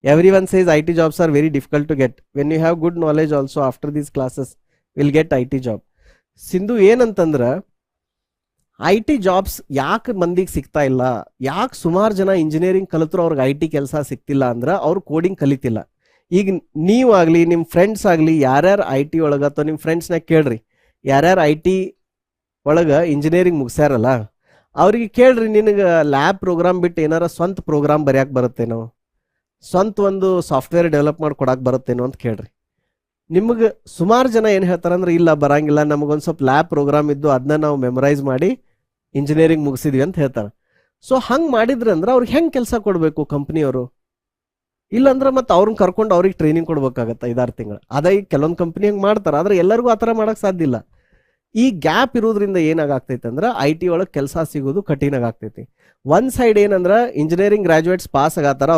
Everyone says IT jobs are very difficult to get. When you have good knowledge also after these classes, will get IT job. Sindhu ಏನಂತಂದ್ರ IT jobs ಯಾಕೆ ಮಂದಿಗೆ ಸಿಗ್ತಾ ಇಲ್ಲ, ಯಾಕೆ ಸುಮಾರು ಜನ ಇಂಜಿನಿಯರಿಂಗ್ ಕಲಿತರು ಅವ್ರಿಗೆ IT ಕೆಲಸ ಸಿಗ್ತಿಲ್ಲ ಅಂದ್ರೆ ಅವ್ರು ಕೋಡಿಂಗ್ ಕಲಿತಿಲ್ಲ. ಈಗ ನೀವಾಗ್ಲಿ ನಿಮ್ಮ ಫ್ರೆಂಡ್ಸ್ ಆಗಲಿ ಯಾರ್ಯಾರು IT ಒಳಗೆ ಅಥವಾ ನಿಮ್ಮ ಫ್ರೆಂಡ್ಸ್ನಾಗ ಕೇಳ್ರಿ, ಯಾರ್ಯಾರು IT ಒಳಗೆ ಇಂಜಿನಿಯರಿಂಗ್ ಮುಗಿಸ್ಯಾರಲ್ಲ ಅವ್ರಿಗೆ ಕೇಳ್ರಿ, ನಿನಗೆ ಲ್ಯಾಬ್ ಪ್ರೋಗ್ರಾಮ್ ಬಿಟ್ಟು ಏನಾರ ಸ್ವಂತ ಪ್ರೋಗ್ರಾಮ್ ಬರ್ಯಾಕೆ ಬರುತ್ತೇನೋ, ಸ್ವಂತ ಒಂದು ಸಾಫ್ಟ್ವೇರ್ ಡೆವಲಪ್ ಮಾಡಿ ಕೊಡಕ್ಕೆ ಬರುತ್ತೇನೋ ಅಂತ ಕೇಳ್ರಿ. ನಿಮಗೆ ಸುಮಾರು ಜನ ಏನು ಹೇಳ್ತಾರಂದ್ರೆ ಇಲ್ಲ ಬರಂಗಿಲ್ಲ, ನಮಗೊಂದು ಸ್ವಲ್ಪ ಲ್ಯಾಬ್ ಪ್ರೋಗ್ರಾಮ್ ಇದ್ದು ಅದನ್ನ ನಾವು ಮೆಮರೈಸ್ ಮಾಡಿ ಇಂಜಿನಿಯರಿಂಗ್ ಮುಗಿಸಿದ್ವಿ ಅಂತ ಹೇಳ್ತಾರೆ. ಸೊ ಹಂಗೆ ಮಾಡಿದ್ರಂದ್ರೆ ಅವ್ರಿಗೆ ಹೆಂಗೆ ಕೆಲಸ ಕೊಡಬೇಕು ಕಂಪ್ನಿಯವರು? ಇಲ್ಲಾಂದ್ರೆ ಮತ್ತೆ ಅವ್ರನ್ನ ಕರ್ಕೊಂಡು ಅವ್ರಿಗೆ ಟ್ರೈನಿಂಗ್ ಕೊಡ್ಬೇಕಾಗತ್ತೆ 5-6 ತಿಂಗಳು. ಅದೇ ಈಗ ಕೆಲವೊಂದು ಕಂಪ್ನಿ ಹಂಗೆ ಮಾಡ್ತಾರೆ, ಆದರೆ ಎಲ್ಲರಿಗೂ ಆ ಥರ ಮಾಡೋಕ್ಕೆ ಸಾಧ್ಯ ಇಲ್ಲ. ಈ ಗ್ಯಾಪ್ ಇರೋದ್ರಿಂದ ಏನಾಗ್ತೈತೆ ಅಂದ್ರೆ IT ಒಳಗೆ ಕೆಲಸ ಸಿಗೋದು ಕಠಿಣ ಆಗ್ತೈತಿ. ಒಂದು ಸೈಡ್ ಏನಂದ್ರೆ ಇಂಜಿನಿಯರಿಂಗ್ ಗ್ರಾಜುಯೇಟ್ಸ್ ಪಾಸ್ ಆಗತ್ತಾರ,